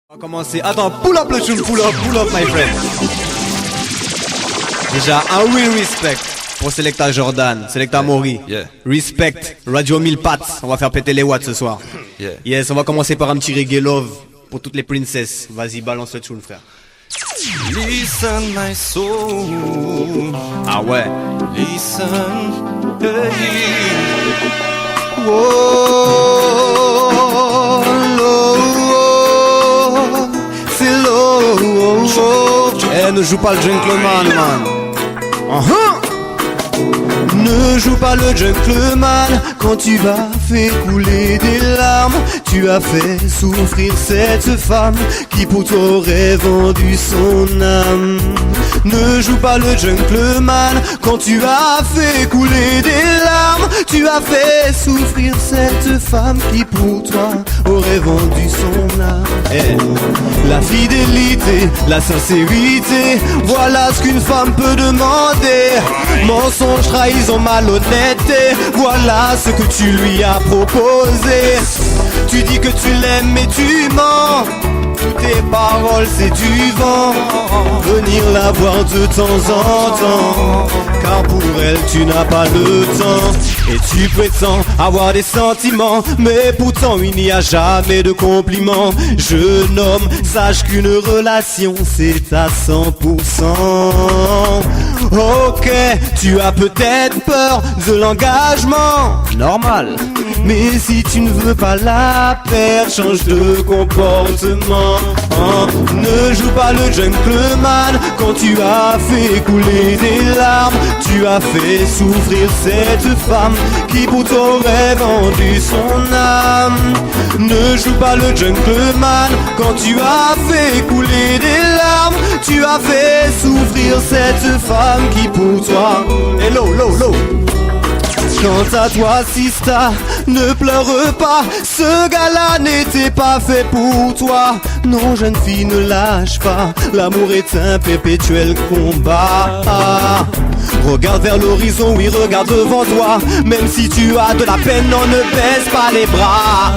On va commencer. Attends, pull up le tune, pull up, my friend. Déjà, un real respect pour Selecta Jordan, Selecta Mori. Yeah. Respect, Radio 1000 pattes. On va faire péter les watts ce soir. Yeah. Yes, on va commencer par un petit reggae love pour toutes les princesses. Vas-y, balance le tune, frère. Listen my soul. Ah ouais. Listen. Hey. Oh, low, c'est low. Eh, ne joue pas le gentleman, man. Ne joue pas le gentleman quand tu as fait couler des larmes. Tu as fait souffrir cette femme qui pour toi aurait vendu son âme. Ne joue pas le gentleman quand tu as fait couler des larmes. Tu as fait souffrir cette femme qui pour toi aurait vendu son âme. La fidélité, la sincérité, voilà ce qu'une femme peut demander. Mensonge, trahison, malhonnêteté, voilà ce que tu lui as proposé. Tu dis que tu l'aimes mais tu mens. Toutes tes paroles c'est du vent. Venir la voir de temps en temps, car pour elle tu n'as pas le temps. Et tu prétends avoir des sentiments, mais pourtant il n'y a jamais de compliments. Jeune homme, sache qu'une relation c'est à 100%. Ok, tu as peut-être peur de l'engagement, normal. Mais si tu ne veux pas la perdre, change de comportement. Ne joue pas le gentleman quand tu as fait couler des larmes. Tu as fait souffrir cette femme qui pour toi aurait vendu son âme. Ne joue pas le gentleman quand tu as fait couler des larmes. Tu as fait souffrir cette femme qui pour toi. Hello, low, low. Quant à toi, Sista, ne pleure pas, ce gars-là n'était pas fait pour toi. Non, jeune fille, ne lâche pas, l'amour est un perpétuel combat. Regarde vers l'horizon, oui, regarde devant toi. Même si tu as de la peine, non, ne baisse pas les bras.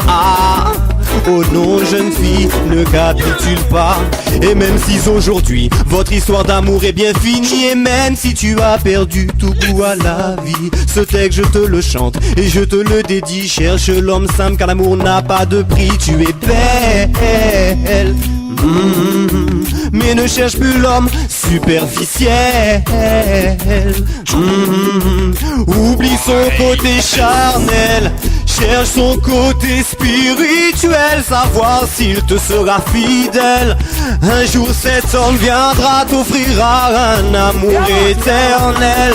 Oh non, jeune fille, ne capitule pas. Et même si aujourd'hui votre histoire d'amour est bien finie, et même si tu as perdu tout goût à la vie, ce texte je te le chante et je te le dédie. Cherche l'homme simple car l'amour n'a pas de prix. Tu es belle, mais ne cherche plus l'homme superficiel. Oublie son côté charnel, cherche son côté spirituel, savoir s'il te sera fidèle. Un jour cet homme viendra t'offrira un amour éternel.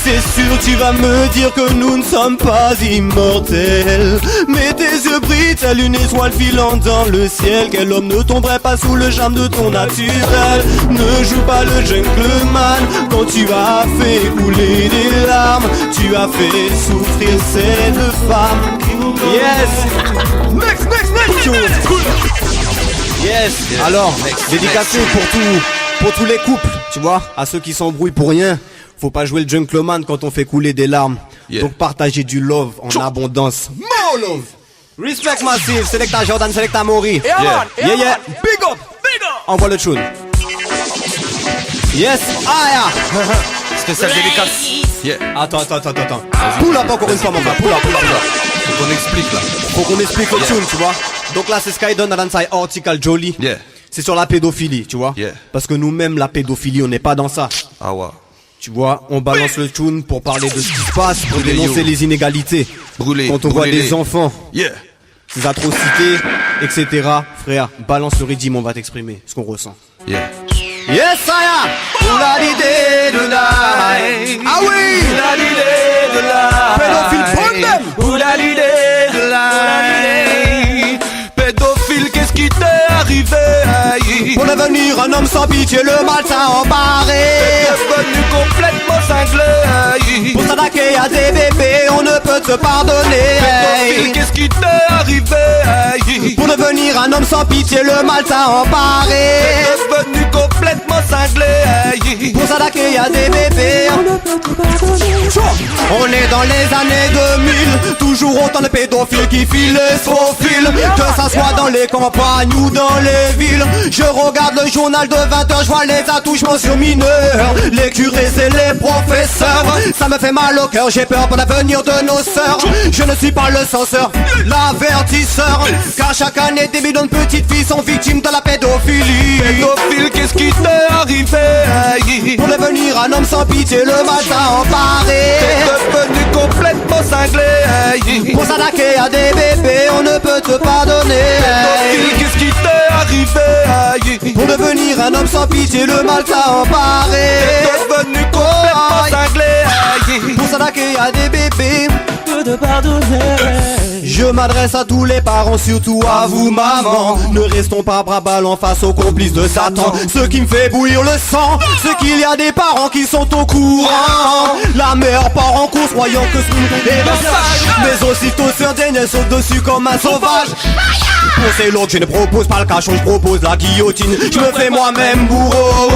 C'est sûr tu vas me dire que nous ne sommes pas immortels, mais tes yeux brillent telle une étoile filant dans le ciel. Quel homme ne tomberait pas sous le charme de ton naturel? Ne joue pas le gentleman quand tu as fait couler des larmes. Tu as fait souffrir cette femme. Yes. Next. Yes. Alors, dédicacé pour tous les couples, tu vois, à ceux qui s'embrouillent pour rien. Faut pas jouer le gentleman quand on fait couler des larmes. Yeah. Donc partagez du love en abondance. More love. Respect massive. Selecta Jordan, Selecta Mori. Yeah. Yeah. Big up. Envoie le tune. Yes. Ah Spécial dédicace. Yeah. Attends. Pull up encore une fois, mon gars. Pull up. Faut qu'on explique là. Faut qu'on explique le tune, tu vois. Donc là, c'est Skydon Adansai Hortical Jolie. Yeah. C'est sur la pédophilie, tu vois. Yeah. Parce que nous-mêmes, la pédophilie, on n'est pas dans ça. Ah ouais. Tu vois, on balance le tune pour parler de ce qui se passe, pour dénoncer les inégalités. Quand on voit des enfants, des atrocités, etc. Frère, balance le rythme, on va t'exprimer ce qu'on ressent. Yeah. Yes, Saya! Oula l'idée de l'ail. Ah oui! Oula l'idée de l'ail. Pédophile problème! Oula l'idée de l'ail. Pédophile, qu'est-ce qui t'est arrivé? Pour devenir un homme sans pitié, le mal t'a embarré. T'es devenu complètement cinglé. Pour s'attaquer à des bébés, on ne peut te pardonner. Pédophile, qu'est-ce qui t'est arrivé? Pour devenir un homme sans pitié, le mal t'a emparé. T'es devenu complètement cinglé. Pour s'attaquer à des bébés, on est dans les années 2000. Toujours autant de pédophiles qui filent et se faufilent. Que ça soit dans les campagnes ou dans les villes. Je regarde le journal de 20h, je vois les attouchements sur mineurs. Les curés et les professeurs, ça me fait mal au cœur, j'ai peur pour l'avenir de nos sœurs. Je ne suis pas le censeur, l'avertisseur, car chaque année des millions de petites filles sont victimes de la pédophilie. Pédophile, qu'est-ce qui t'est arrivé? Pour devenir un homme sans pitié, le mal t'a emparé. T'es devenu complètement cinglé. Pour s'attaquer à des bébés, on ne peut te pardonner. Pédophile, qu'est-ce qui t'est arrivé? Pour devenir un homme sans pitié, le mal t'a emparé. T'es devenu complètement cinglé. Pour s'attaquer à des bébés, peut te pardonner. je m'adresse à tous les parents, surtout à vous maman. Ne restons pas bras ballants face aux complices de Satan. Ce qui me fait bouillir le sang, c'est qu'il y a des parents qui sont au courant. La mère part en course, croyant que ce est le sage. Mais aussitôt sur des nez saute dessus comme un sauvage. Pour ces lots que je ne propose pas le cachot, je propose la guillotine. Je me fais moi-même bourreau.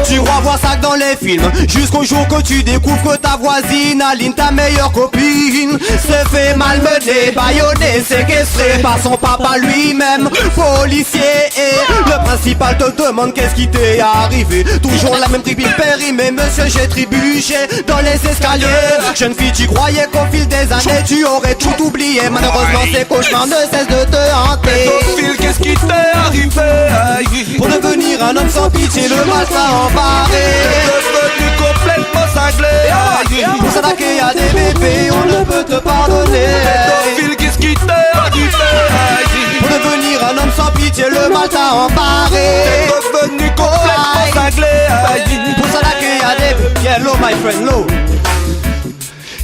Tu revois ça que dans les films, jusqu'au jour que tu découvres que ta voisine Aline, ta meilleure copine, se fait malmener, bâillonner, séquestrer par son papa lui-même, policier. Et le principal te demande qu'est-ce qui t'est arrivé. Toujours la même tribune périmée, monsieur, j'ai trébuché dans les escaliers. Jeune fille, tu croyais qu'au fil des années tu aurais tout oublié. Malheureusement ces cauchemars ne cessent de te hanter. Pédophile, qu'est-ce qui t'est arrivé? Pour devenir un homme sans pitié, le mal t'a emparé. T'es devenu complètement cinglé. Pour s'attaquer à des bébés, on ne peut te pardonner. Pédophile, qu'est-ce qui t'est arrivé? Pour devenir un homme sans pitié, le mal t'a emparé. T'es devenu complètement cinglé. Pour s'attaquer à des bébés, yeah, low my friend, low.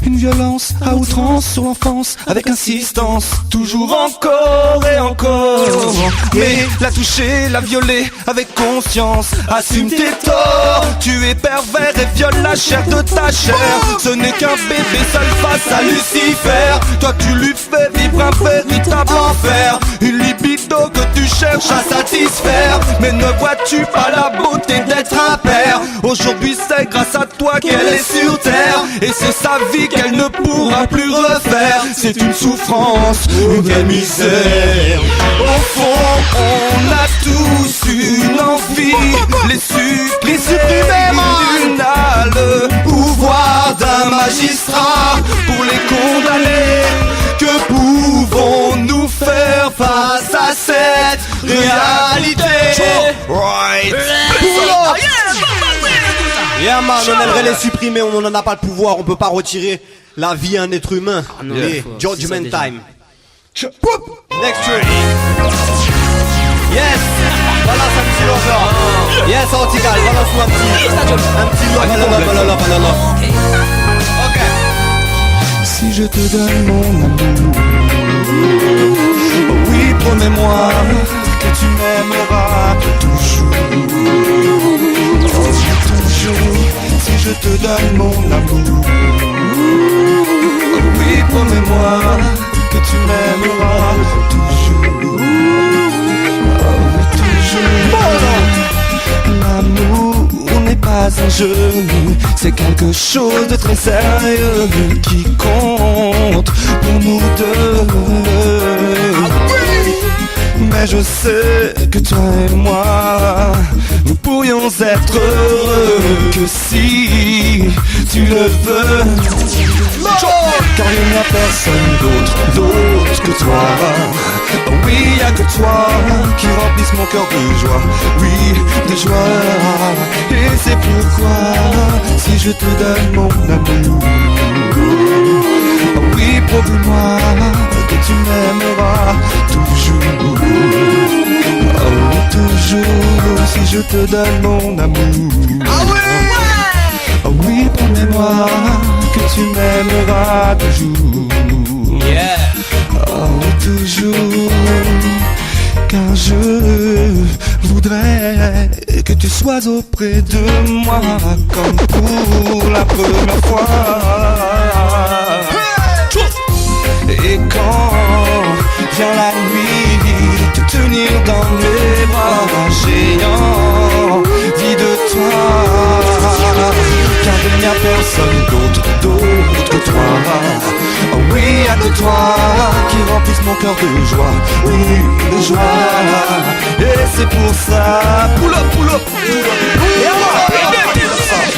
Une violence à outrance sur l'enfance, avec insistance, toujours encore et encore. Mais la toucher, la violer avec conscience, assume tes torts. Tu es pervers et violes la chair de ta chair. Ce n'est qu'un bébé seul face à Lucifer. Toi tu lui fais vivre un véritable enfer. Une libido que tu cherches à satisfaire. Mais ne vois-tu pas la beauté d'être un père? Aujourd'hui c'est grâce à toi qu'elle est sur terre. Et c'est sa vie qu'elle ne pourra plus refaire. C'est une souffrance, une misère. Au fond, on a tous une envie, les supprimer. Nul n'a le pouvoir d'un magistrat pour les condamner. Que pouvons-nous faire face à cette réalité? Right. Yeah man, on aimerait les supprimer, on n'en a pas le pouvoir, on peut pas retirer la vie à un être humain. Et Judgment Time. Next tune. Yes. Balance un petit lover. Yes, Antigal, balance-moi un petit lover. Ok. Si je te donne mon amour, oh oui, promets-moi que tu m'aimeras toujours. Oh, toujours. Si je te donne mon amour, oh oui, promets-moi que tu m'aimeras toujours. Oh oui, toujours. L'amour n'est pas un jeu, c'est quelque chose de très sérieux qui compte pour nous deux. Mais je sais que toi et moi, nous pourrions être heureux que si tu le veux. Car il n'y a personne d'autre que toi. Oh oui, y'a que toi qui remplisse mon cœur de joie. Oui, de joie. Et c'est pourquoi si je te donne mon amour, oh oui, promets-moi que tu m'aimeras toujours. Oh, toujours, si je te donne mon amour. Ah oui, oh oui, promets-moi que tu m'aimeras toujours. Yeah. Oh, toujours, car je voudrais que tu sois auprès de moi comme pour la première fois. Et quand vient la nuit tenir dans mes bras géants. Vie de toi, car il n'y a personne d'autre que toi. Oh oui, y'a que toi qui remplisse mon cœur de joie. Oui, de joie. Et c'est pour ça. Pull up, pull up, pull up.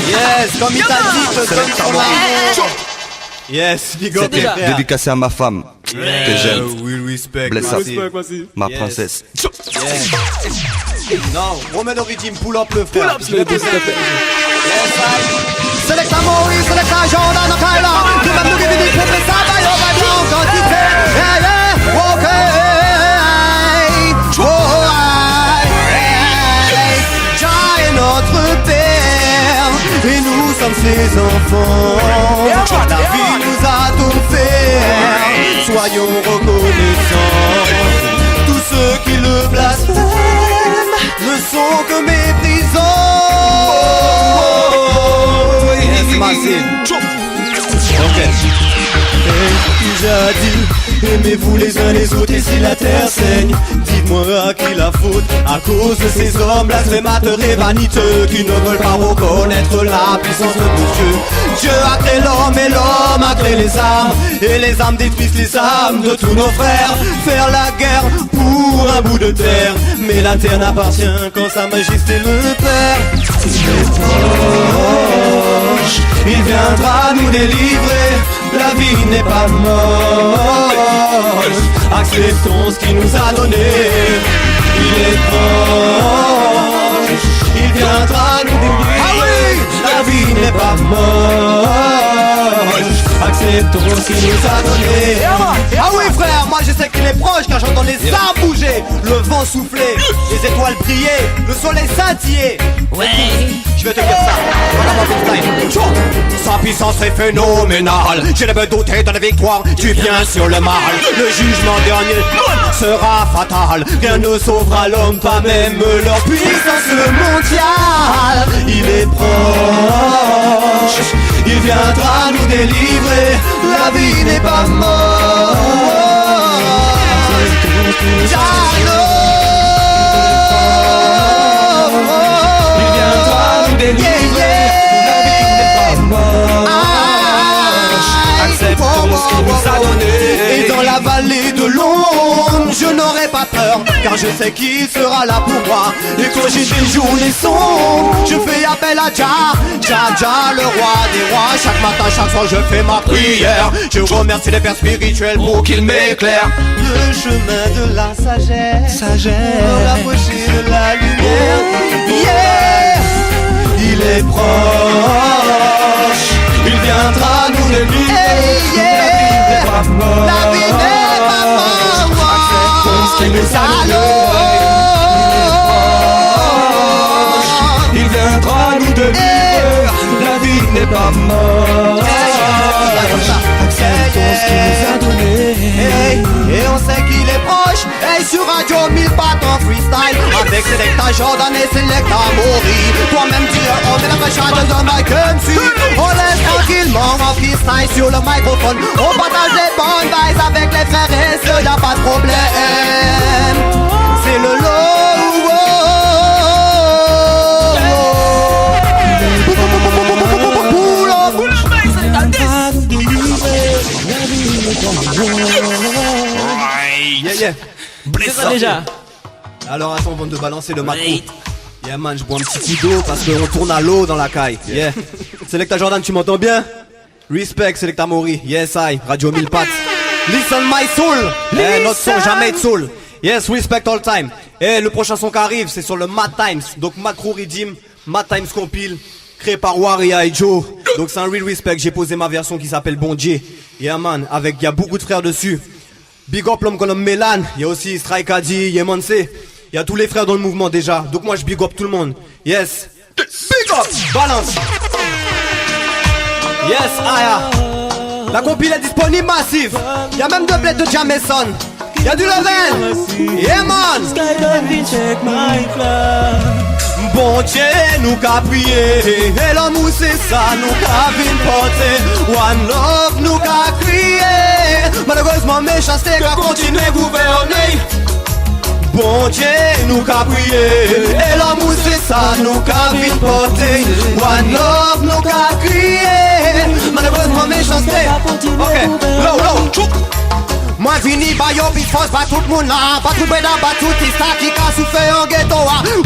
Yes, comme il t'a dit, te donne son amour. Yes, big up. Dédicacé à ma femme que j'aime. We respect. Bless up. Ma Yes. princesse. Yes. Non, Romain Origin, pull up le frère. Pull up, s'il te plaît. Yes, select a Mori, select a Jordan, a Kyla. Tu vas nous guider pour les sabats, on va bien en quantité. Yeah, yeah, ok. Oh, hey. Jah est notre Père, et nous sommes ses enfants. La vie nous a tout fait, soyons reconnaissants. Tous ceux qui le blasphèment ne sont que méprisants. Yes, Massine. Ok. Il a dit, aimez-vous les uns les autres et si la terre saigne, dites-moi à qui la faute. À cause de ces hommes blasphémateurs et vaniteux qui ne veulent pas reconnaître la puissance de Dieu. Dieu a créé l'homme et l'homme a créé les armes, et les armes détruisent les âmes de tous nos frères. Faire la guerre pour un bout de terre, mais la terre n'appartient qu'en sa majesté le Père. Il viendra nous délivrer, la vie n'est pas morte. Acceptons ce qu'il nous a donné, il est proche. Il viendra nous délivrer, ah oui, la vie n'est pas morte. Acceptons ce qu'il nous a donné. Ah oui frère, moi je sais qu'il est proche car j'entends les arbres bouger, le vent souffler, les étoiles briller, le soleil scintiller. Ouais, je vais te dire ça. Sa puissance est phénoménale. J'ai jamais douté de la victoire. Tu viens sur le mal. Le jugement dernier sera fatal. Rien ne sauvera l'homme, pas même leur puissance mondiale. Il est proche, il viendra nous délivrer. La vie n'est pas morte. Il viendra nous délivrer. La vie n'est pas morte. Acceptons ce qu'il nous a donné. Et dans la vallée de l'ombre, je n'aurai pas peur, car je sais qu'il sera là pour moi. Et quand j'ai des journées sombres, je fais appel à Jah, Jah, le roi des rois. Chaque matin, chaque soir, je fais ma prière. Je remercie les pères spirituels pour qu'ils m'éclairent. Le chemin de la sagesse, pour rapprocher de la lumière. Yeah, il est proche, il viendra nous délivrer. La vie n'est pas morte. Acceptons ce qu'il nous a donné. Il viendra nous délivrer. La vie n'est pas morte. Acceptons ce qu'il nous a donné. Et on sait qu'il est proche. Et sur Radio 1000 pattes en freestyle, avec Selecta Jordan et Selecta Mori. Toi-même tu es homme et la vraie charge de Mike MC. On laisse tranquillement en freestyle sur le microphone. On partage les bonnes vibes avec les frères et sœurs, y'a pas de problème. C'est le low. C'est ça déjà. Alors attends, avant de balancer le macro. Yeah man, je bois un petit coup d'eau parce qu'on tourne à l'eau dans la caille. Yeah. Selecta Jordan, tu m'entends bien? Respect Selecta Mori. Yes I, Radio 1000 pattes. Listen my soul. Notre son jamais de soul. Yes, respect all time. Le prochain son qui arrive, c'est sur le Mad Times. Donc Macro Redeem, Mad Times Compile, créé par Waria et Joe. Donc c'est un real respect. J'ai posé ma version qui s'appelle Bon Dieu. Yeah man, avec y a beaucoup de frères dessus. Big up l'homme qu'on nomme Mélan, il y a aussi Strike Adi, Yemonse, il y a tous les frères dans le mouvement déjà, donc moi je big up tout le monde. Yes, big up, balance. Yes, Aya. La compile est disponible massive, il y a même deux bleds de Jameson, il y a du level, yeah man. Bon Dieu nous qu'a prié, et l'amour c'est ça nous qu'a vin porté. One love nous qu'a crié, malheureusement méchanceté qu'a continué gouverner. Bon Dieu nous qu'a prié, et l'amour c'est ça nous qu'a vite porté. One love nous qu'a crié, malheureusement méchanceté. Ok, low, moi vini ba yo big force, ba tout moun là, ba tout beda, ba tout tista qui ka souffert en ghetto.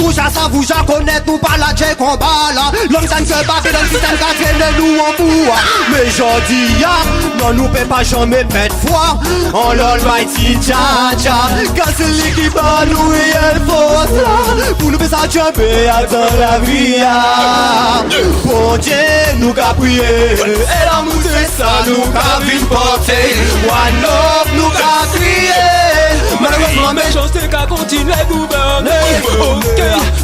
Ou ja sa vous ja connaître nous pas la j'ai combat là. L'homme ça ne se bat dans le système qu'a traîné nous en bout. Mais j'en ya, non nous peut pas jamais perdre foi. En l'almighty Jaja, car c'est lui qui bat nous et elle force là. Pour nous faire ça jumper dans la vie. Bon Dieu nous qu'a prié, et l'amour c'est ça nous qu'a vite porté. One love nous qu'a crié, malheureusement méchanceté qu'a continué gouverner.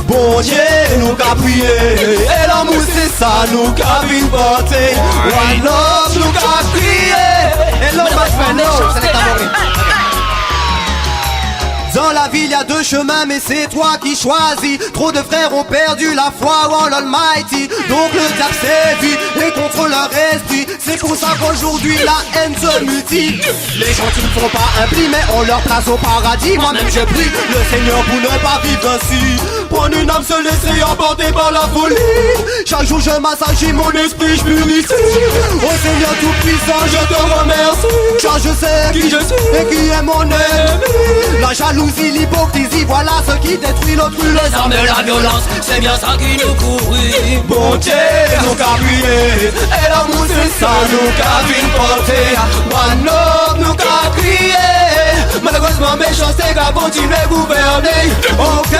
Bon Dieu nous qu'a prié, et l'amour c'est ça nous qu'a vite porté. One love nous qu'a crié, et l'homme va se faire non. Dans la ville y a deux chemins mais c'est toi qui choisis. Trop de frères ont perdu la foi en l'Almighty. Donc le diable sévit et contre leur esprit. C'est pour ça qu'aujourd'hui la haine se multiplie. Les gens qui ne font pas un pli mais ont leur place au paradis. Moi-même je prie le Seigneur pour ne pas vivre ainsi. Prendre une âme se laisser emporter par la folie. Chaque jour je m'assagis mon esprit, je purifie. Ô Seigneur tout puissant je te remercie. Car je sais qui je suis et qui est mon ennemi. La jalousie, l'hypocrisie, voilà ce qui détruit l'autrui. Les armes de la violence, c'est bien ça qui nous courrit. Bon Dieu nous qu'a prié, et l'amour c'est ça nous qu'a vite porté. One love nous qu'a crié, malheureusement méchanceté qu'a continué gouverner. Ok,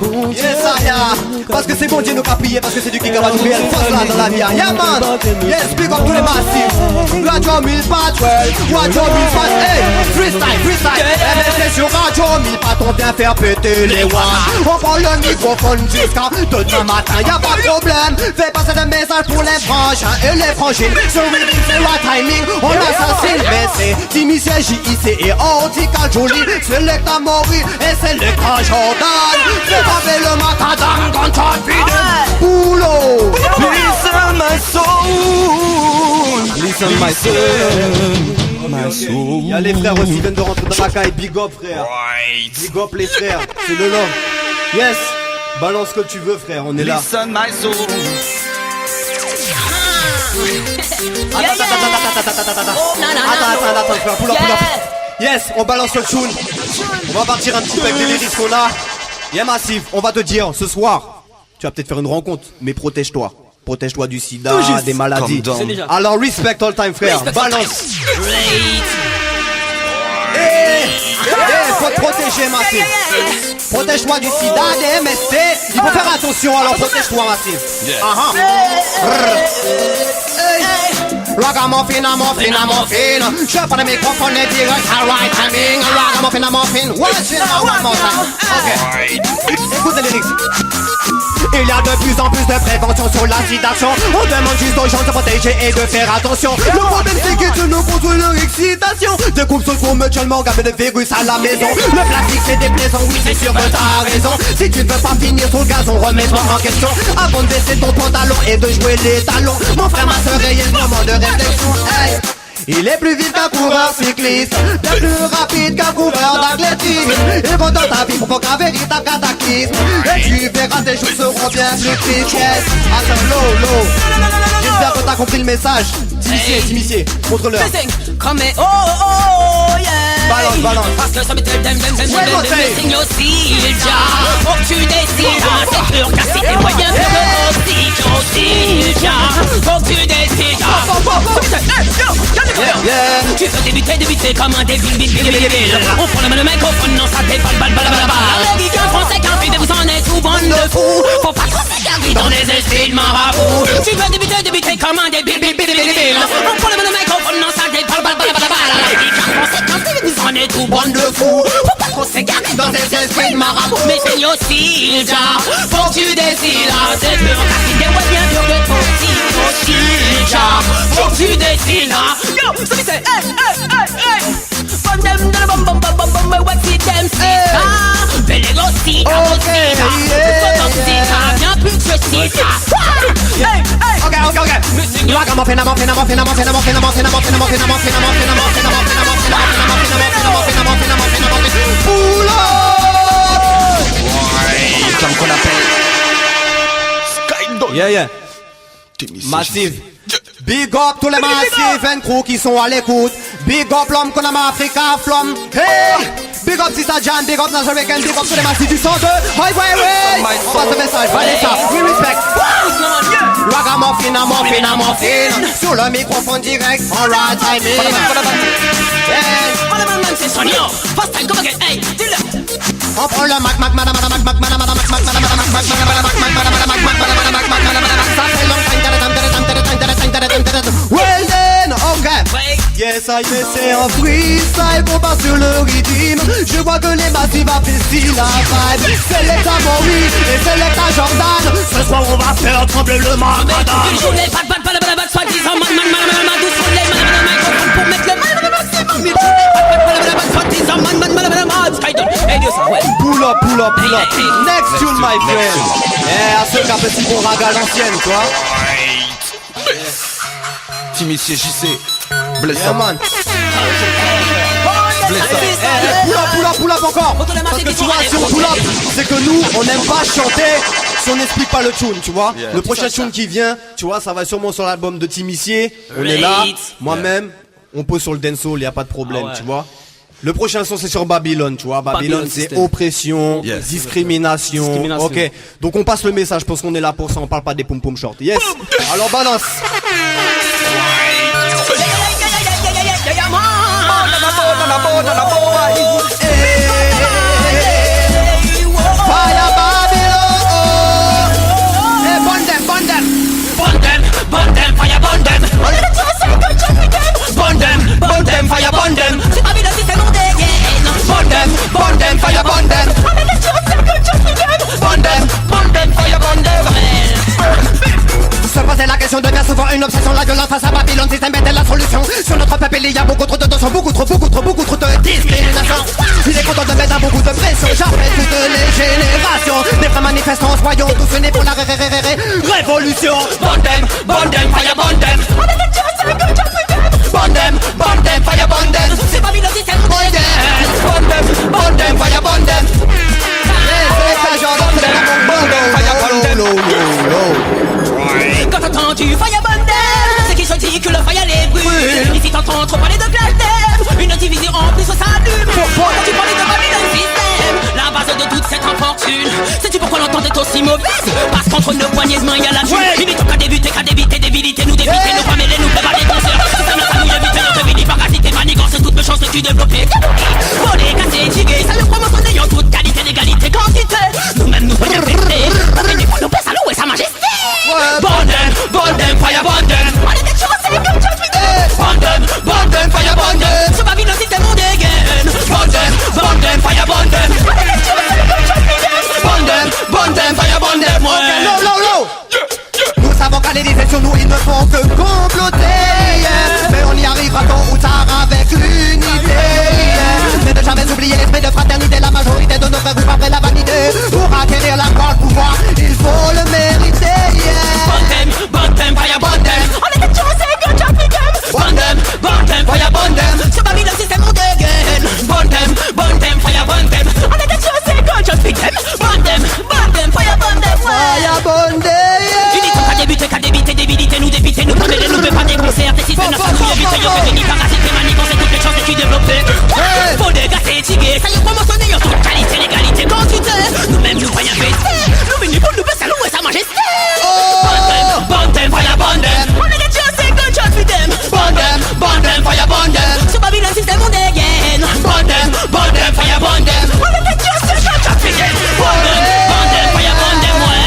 bon Dieu ça ya, parce que c'est bon Dieu nous qu'a prié, parce que c'est du qui va nous faire force là dans la vie. Yeah man, yes, big up tous les massifs. Radio 1000 Patwell, Radio 1000 Patwell, hey, freestyle, MSC sur Radio 1000 Patwell, on vient faire péter les watts. On prend le microphone jusqu'à demain matin, y'a pas de problème. Fais passer des messages pour les frangins et les frangines. Sur Rhythm, c'est la timing, on assassine. Mais c'est Timmy, c'est JIC et Antika Jolie. Select Amaury et Select Jordan. C'est pas le macadam quand t'as fini. Boulot, listen my soul. Listen my soul. My soul. Y'a les frères aussi, viennent de rentrer dans la caille. Big up frère. Big up les frères, c'est le love. Yes, balance ce que tu veux frère, on est là. Listen my soul. Attends, frère, pull up. Yes, on balance le tune. On va partir un petit peu avec les lyrics qu'on a. Yeah Massif, on va te dire, ce soir, tu vas peut-être faire une rencontre, mais protège-toi. Protège-toi du sida, des maladies. Alors respect all time frère, balance. Faut te protéger Massif. Protège-toi du sida, des MST. Il faut faire attention, alors protège-toi Massif. Ragamuffin, je prends le microphone et direct à right timing. Ragamuffin, watch it now one more time. Ok, écoute les lyrics. Il y a de plus en plus de prévention sur l'accidation. On demande juste aux gens de se protéger et de faire attention. Le problème c'est que tu nous contrôles leur excitation. Des coupes sur le cours mutuellement, gaver de virus à la maison. Le plastique c'est déplaisant, oui c'est sûr que t'as raison. Si tu ne veux pas finir sur le gazon, remets-toi en question. Avant de baisser ton pantalon et de jouer les talons. Mon frère, ma soeur, ayez ce moment de réflexion. Hey. Il est plus vite qu'un coureur cycliste, bien plus rapide qu'un coureur d'athlétisme. Il va dans ta vie pour qu'un véritable cataclysme. Et tu verras tes jours seront bien plus tristes. Attends, low. J'espère que t'as compris le message. T'initier, montre-leur. Comme oh yeah. Balance. Parce que ça me tell them missing your style, ja. Faut que tu décides, c'est pour casser tes moyens pour le style, ja. Faut que tu décides, Tu veux débuter comme un débile. On prend le microphone, non ça déballe, les geeks français qu'un film, vous en êtes tout bande de fous. Faut pas trop s'égarer dans les esprits de marabout. Tu veux débuter comme un débile. On prend le microphone, non ça déballe, les geeks français qu'un film, vous en êtes tout bande de fous. Faut pas trop s'égarer dans les esprits de marabout. Mais c'est your style, ja. Faut que tu décides, c'est pour casser des ouais bien sûr de ton style, ja. Faut que tu décides, yo, ça c'est hey. Bum what see them see. Belle aussi, bien plus que ça. Ok. Yeah. Massive. Big up tous les massifs and crew qui sont à l'écoute. Big up l'homme qu'on a Africa Flom. Hey! Big up Sista Jan, big up Nazarican, big up tous les massifs du centre. Highway! On passe le message, Vanessa, we respect. Ragamuffin, muffin. Sur le microphone direct, on ride timing. C'est Sonny, first time, come again, hey, dis-le. On prend le mac. Well then, okay. Yes, I may say en freestyle pour pas sur le rythme. Je vois que les massifs apprécient la vibe. C'est l'état Maurice et c'est l'état Jordan. Ce soir on va faire trembler le macadam. Je joue les bad, soi-disant man, douce sur les microphones pour mettre le maximum. Soi-disant man, hey, Dieu, ça, ouais. Pull up. Next tune, my friend. Yeah, ce qu'a petit pour raga l'ancienne, quoi. Timissier JC, bless Yeah, up. man. Pull up encore. Parce que tu vois, si on pull up, c'est que nous, on n'aime pas chanter si on n'explique pas le tune, tu vois. Le prochain tune qui vient, tu vois, ça va sûrement sur l'album de Timissier. On est là, moi-même, on pose sur le dancehall, y a pas de problème, tu vois. Le prochain son c'est sur Babylone, tu vois. Babylone c'est oppression, discrimination. Ok. Donc on passe le message parce qu'on est là pour ça, on parle pas des pom pom short. Yes. Alors balance. Burn them, fire burn them. Burn them, fire burn them. C'est pas Babylone, c'est mon dégaine. Burn them, fire burn them. Burn them, fire burn them. Se poser la question devient souvent une obsession. La violence face à Babylone, système est la solution. Sur notre peuple, il y a beaucoup trop de tension, beaucoup trop de discrimination. Il est content de mettre beaucoup de pression. J'appelle toutes les générations. Des vrais manifestants, soyons tous unis pour la révolution. Burn them, fire burn them. Burn them, fire burn them. C'est Babylone, c'est mon dégaine. Burn them, fire burn them. Quand t'entends du fire burn them, c'est qu'ils se dit que le fire les brûle. Ici t'entends trop parler de clash them, une division en plus s'allume. Pourquoi tu parlais de Babylone système, la base de toute cette infortune. Sais-tu pourquoi l'entente est aussi mauvaise? Parce qu'entre nos poignées de main y a la thune. Limitons qu'à débuter, débiliter, nous débiter, nous pas mêler, nous préparer des concerts. C'est notre nous éviter, notre vie, parasiter, manigance, toutes mes chances de tu développer. Voler, casser, tiguer, ça le promotion ayant toute qualité, d'égalité, quantité. Nous-mêmes nous faisons péter, mais des fois nous pèse à louer sa majesté. Burn them, fire burn them. On était toujours c'est comme John Wick. Burn them, fire burn them. Sur Babylone système on dégaine. Burn them, fire burn them. On était toujours c'est comme John Wick. Burn them, fire burn them. Low. Nous savons qu'à l'Élysée sur nous ils ne font que comploter. Mais on y arrivera tôt ou tard avec l'unité. Mais ne jamais oublier l'esprit de fraternité. La majorité de nos frères vous après la vanité. Pour acquérir la gloire, le pouvoir, il faut le mériter. Burn them, fire burn them. On était toujours c'est comme John Wick. Burn them, fire burn them. Sur Babylone système on dégaine. Burn them, fire burn them. On était toujours c'est comme John Wick. Burn them, fire burn them. Fire burn them. Unité qu'à débuter, débiliter, nous dépiter, nous promêler, nous fait pas des concerts, des systèmes nationaux, nous éviter, y'en fait ni parasiter, manigancer toutes les chances et tu développer. Faut dégasser, tiguer, ça y est promotionner, en toute qualité, l'égalité, quantité. Nous-mêmes nous voyons péter, nous venons pour nous baisser à louer sa majesté. Burn them, fire burn them. On est des choses, c'est good shot with them. Burn them, fire burn them. Sur Babylone système on dégaine. Burn them, fire burn them. On est des choses, c'est good shot with them. Burn them, fire burn them, ouais.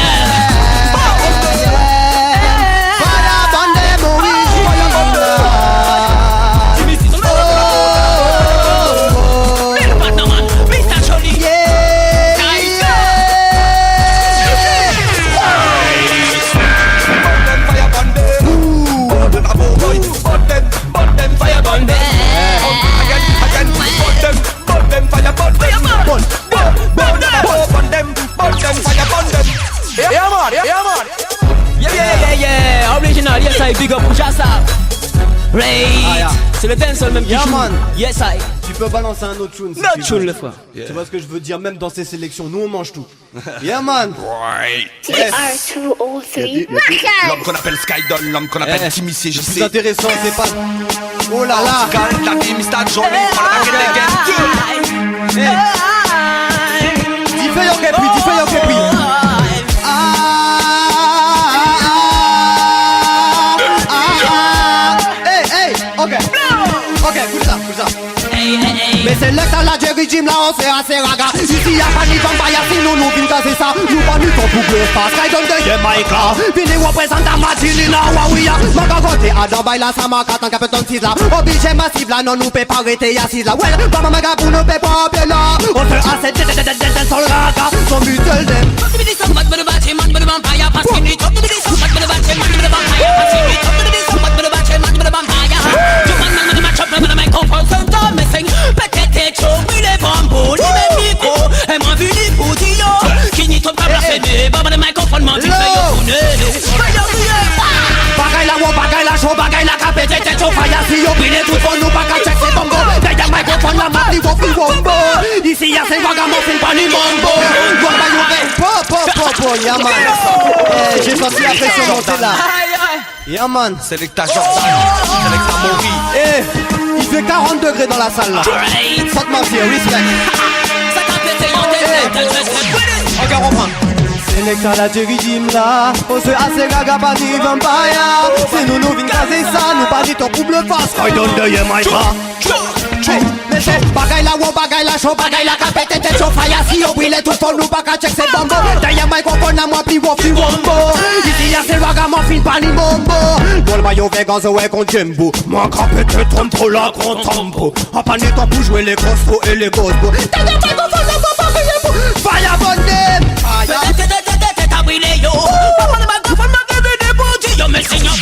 Yeah, original, yes I big up Jassa. Right, c'est le dancehall même qui joue. Yes I. Tu peux balancer un autre tune si tu veux. Tune le fois. Tu vois ce que je veux dire, même dans ces sélections, nous on mange tout. Yeah man. TR203. L'homme qu'on appelle Skydon, l'homme qu'on appelle Timissier, je Le plus sais. intéressant, c'est pas... Oh là là. La vie, Mr. Johnny, on l'a fait les games. Dis fais yon kepi, dis fais yon kepi. Hey, ok, écoute ça. Mais c'est là que la Jerry Jim là on fait assez raga. Ici y'a pas ni vampire si nous vîmes casser ça. Nous pas ni ton pour le passe. Sky de Jamaica. Vini représente la Matilina Wawia. Maka côté Adam baila sa maka tant qu'à peut ton là. Obligé massif là non nous peut pas arrêter assise là. Well, pas maga pour nous peut pas appeler là. On fait assez sur le raga. Son butel dem. Bagay la show, bagay la capé, t'es chaud, faya si yo pile tout pour nous, pas qu'à check c'est bongo. Derrière microphone, la map, niveau fil wombo. Ici y'a ces vagabonds, pas ni mambo. Po, yaman. J'ai senti la pression monter là. Yaman. Selecta Jordan, Selecta Mori. Il fait 40 degrés dans la salle là. Fuck ma fille, respect. Ok, on reprend. Selecta la Jerry Jim là. On se assez gaga pas ni vampire. C'est nous vîmes caser ça. Nous pas dit ton couple face. Quand il donne de Yamaika. Laissez bagay la wow, bagay la show, bagay la capé, t'es chaud, faya si yo brille tout pour nous, pas qu'à check c'est bongo. Derrière microphone à moi, pli wombo. Ici y'a ces ragamuffins, pas ni bombo. Dans le maillot vegan, the way qu'on jumbo. Moi capé, te trompe trop la grand tambo. A pas ni temps pour jouer les grosses et les grosses. Derrière microphone, la papa, rien pour. Faya bonne name. Faya. T'as brillé yo. Papa le microphone m'a donné des bons dieux. Yo, mais c'est yon.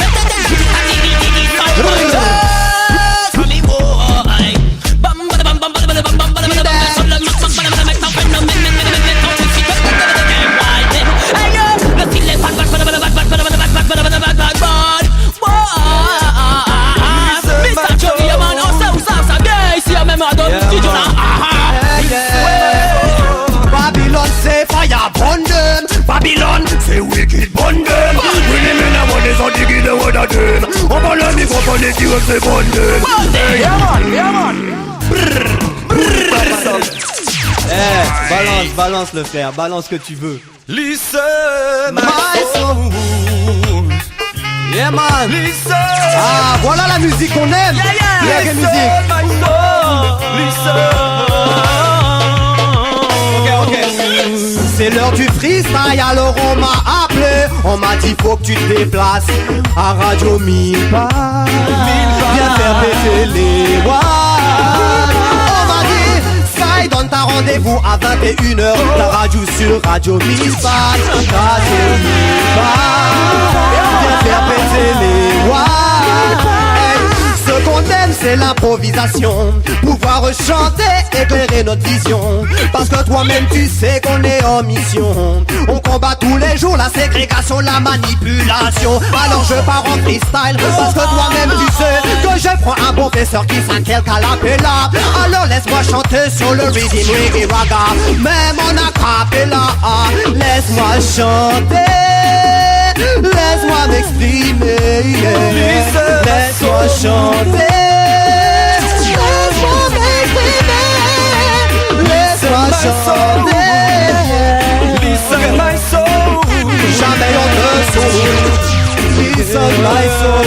Babylon c'est fire bondem. Babylon c'est wicked bondem. We les mène à mon des antiques de Wadadem. On prend le microphone et dire c'est bondem. Balance le frère, balance ce que tu veux. Listen, My soul. Yeah man. Listen. Ah voilà la musique qu'on aime. Reggae musique. Ok. C'est l'heure du freestyle, alors on m'a appelé. On m'a dit faut que tu te déplaces à Radio 1000 Bars. Viens faire péter les watts. On m'a dit Sky donne ta rendez-vous à 21h. La radio sur Radio 1000 Bars. Radio 1000 Bars. Viens faire péter les watts. Ce qu'on aime c'est l'improvisation. Pouvoir chanter, éclairer notre vision. Parce que toi-même tu sais qu'on est en mission. On combat tous les jours la ségrégation, la manipulation. Alors je pars en freestyle. Parce que toi-même tu sais que je prends un professeur qui sait quel calapella. Alors laisse-moi chanter sur le rhythm reggae raga. Même en acapella. Laisse-moi chanter. Laisse-moi m'exprimer, laisse-moi chanter. Laisse-moi m'exprimer. Laisse-moi chanter. Listen my soul. Jamais on ne saute. Listen my soul.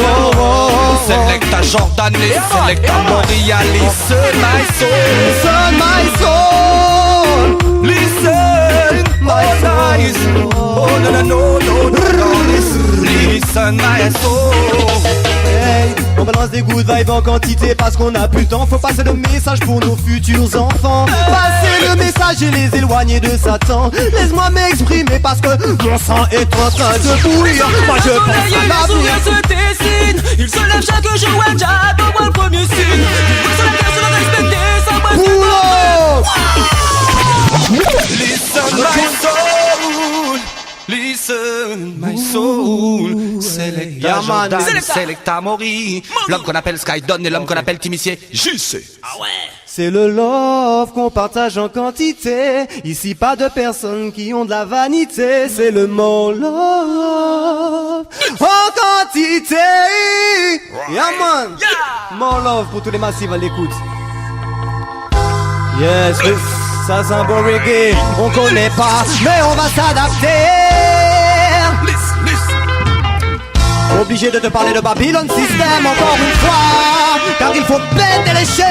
Selecta Jordan et Selecta Montréal. Listen my soul. Listen my soul. Listen my soul. Oh no. Listen my soul. Hey, on balance des good vibes en quantité parce qu'on a plus le temps. Faut passer le message pour nos futurs enfants. Passer le message et les éloigner de Satan. Laisse-moi m'exprimer parce que mon sang est en train de bouillir. Moi je pense à l'avenir. Se dessine. Il se lève chaque jour, ouais, j'adore le premier signe. Il faut se la casse, se respecter, ça va Listen my soul. Listen my soul. Selecta Yeah, man. Jordan, Selecta Mori. L'homme qu'on appelle Skydon et l'homme qu'on appelle Timissier. JC. Ah ouais. C'est le love qu'on partage en quantité. Ici pas de personnes qui ont de la vanité. C'est le more love en quantité. Yeah man, more love pour tous les massifs à l'écoute. Yes, ça c'est un bon reggae. On connaît pas, mais on va s'adapter. Obligé de te parler de Babylon System encore une fois, car il faut péter les chaînes.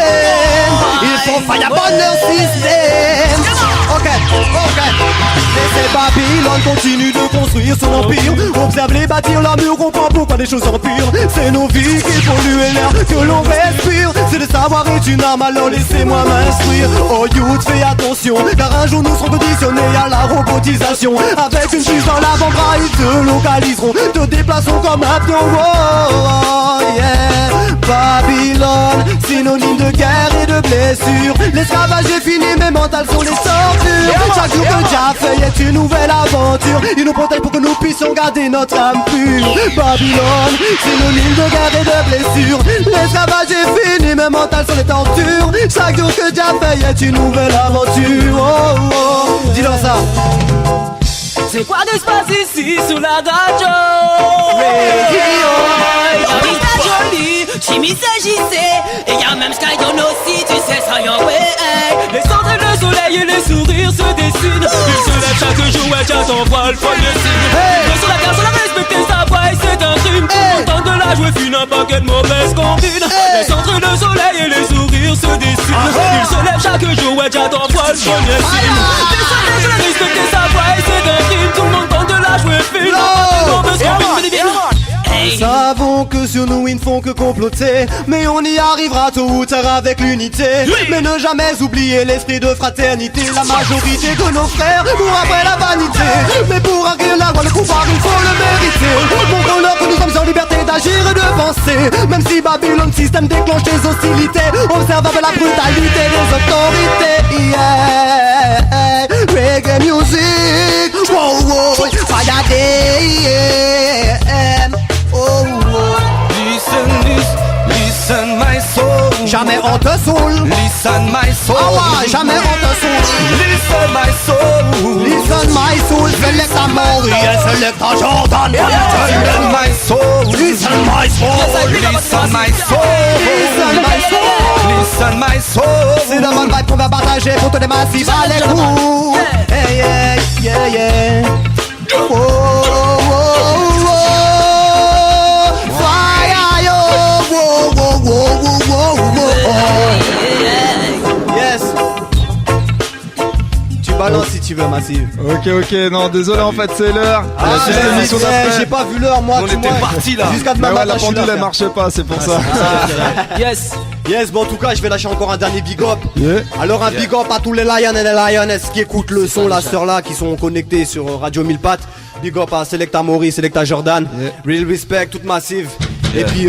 Il faut fireball leur système. Ok. Laissez Babylone continue de construire son empire. Observe les bâtir leur mur, comprend pourquoi les choses empirent. C'est nos vies qui polluent l'air que l'on respire. C'est le savoir est une arme, alors laissez-moi m'instruire. Oh youth, fais attention, car un jour nous serons conditionnés à la robotisation. Avec une puce dans l'avant-bras, ils te localiseront, te déplaceront comme un pion. Oh yeah, Babylone, synonyme de guerre et de blessure. L'esclavage est fini, mais mental sont les tortures. Chaque jour que Jah fait est une nouvelle aventure. Il nous protège pour que nous puissions garder notre âme pure. Babylone, synonyme de guerre et de blessure. L'esclavage est fini, mais mental sont les tortures. Chaque jour que Jah fait est une nouvelle aventure. Oh oh, dis-leur ça. C'est quoi de se passe ici sous la radio? Mr. Jolie, Jimmy s'agissait. Et y'a même Skydon aussi, tu sais ça y'a ouais. Les cendres, le soleil et les sourires se dessinent. Il se lève chaque jour, ouais, tiens, t'envoies le premier signe. Mais sur la carte, on a respecté sa voix et c'est un crime. Content de la jouer fine, un paquet de mauvaises combines. Les cendres, le soleil et les sourires se dessinent. Il se lève chaque jour, ouais, tiens, t'envoies le premier signe. Désolé, je l'ai respecté sa voix et c'est un crime. Tout le monde tente de la jouer fine. Nous savons que sur nous ils ne font que comploter, mais on y arrivera tôt ou tard avec l'unité. Mais ne jamais oublier l'esprit de fraternité. La majorité de nos frères courent après la vanité, mais pour acquérir la loi, le pouvoir il faut le mériter. Montrons-leur que nous sommes en liberté d'agir et de penser. Même si Babylon System déclenche des hostilités, observe avec la brutalité des autorités. Yeah, reggae music, wow wow, fire day, yeah. Oh, oh. Listen my soul. Jamais on te saoule. Listen my soul. Ah ouais, jamais on te saoule. Listen my soul. Listen my soul. Select à Mauriel, select à Jordan. Listen my soul. Listen my soul. Listen my soul. Listen my soul. Listen my soul. C'est la bonne vibe qu'on va partager pour tous les massifs à l'écoute. Hey yeah, yeah, yeah. Oh, oh, oh, oh. Yes. Tu balances si tu veux, Massive. Ok, non, désolé, en fait, c'est l'heure. J'ai pas vu l'heure, moi. On était partis là. Jusqu'à demain matin, la pendule, elle marchait pas, c'est pour ça. Yes, bon, en tout cas, je vais lâcher encore un dernier big up. Yeah. Alors, un big up à tous les Lions et les Lionesses qui écoutent le son, la sœur là, qui sont connectés sur Radio 1000 pattes. Big up à Selecta Maurice, Selecta Jordan. Yeah. Real respect, toute Massive. Et puis,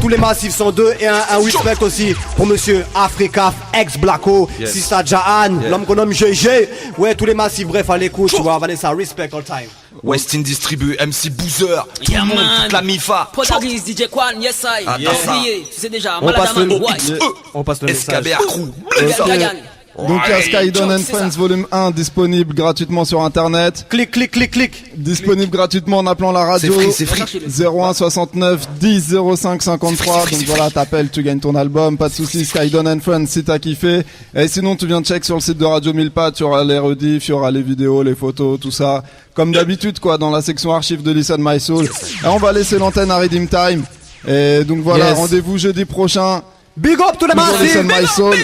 tous les massifs sont deux. Et un respect aussi pour monsieur Africa, ex-Blacko, Sista Jahan, l'homme qu'on nomme GG. Ouais, tous les massifs, bref, à l'écoute, tu vois, Vanessa, respect all time. Westin Distribu, MC Boozer, tout le monde, toute la MIFA. Protagoniste, DJ Kwan, yes I. Tu sais déjà, On passe le message. SKBR Crew. Donc il y a Skydon and Friends volume 1 disponible gratuitement sur internet. Clic. Disponible gratuitement en appelant la radio. C'est free. 01 69 10 05 53. Donc voilà, t'appelles, tu gagnes ton album, pas de soucis. Skydon and Friends si t'as kiffé. Et sinon tu viens check sur le site de Radio 1000 pattes, il y aura les rediffs, il y aura les vidéos, les photos, tout ça. Comme d'habitude quoi, dans la section archives de Listen My Soul. Et on va laisser l'antenne à Redeem Time. Et donc voilà, rendez-vous jeudi prochain. Big up to the massive. Listen My Soul.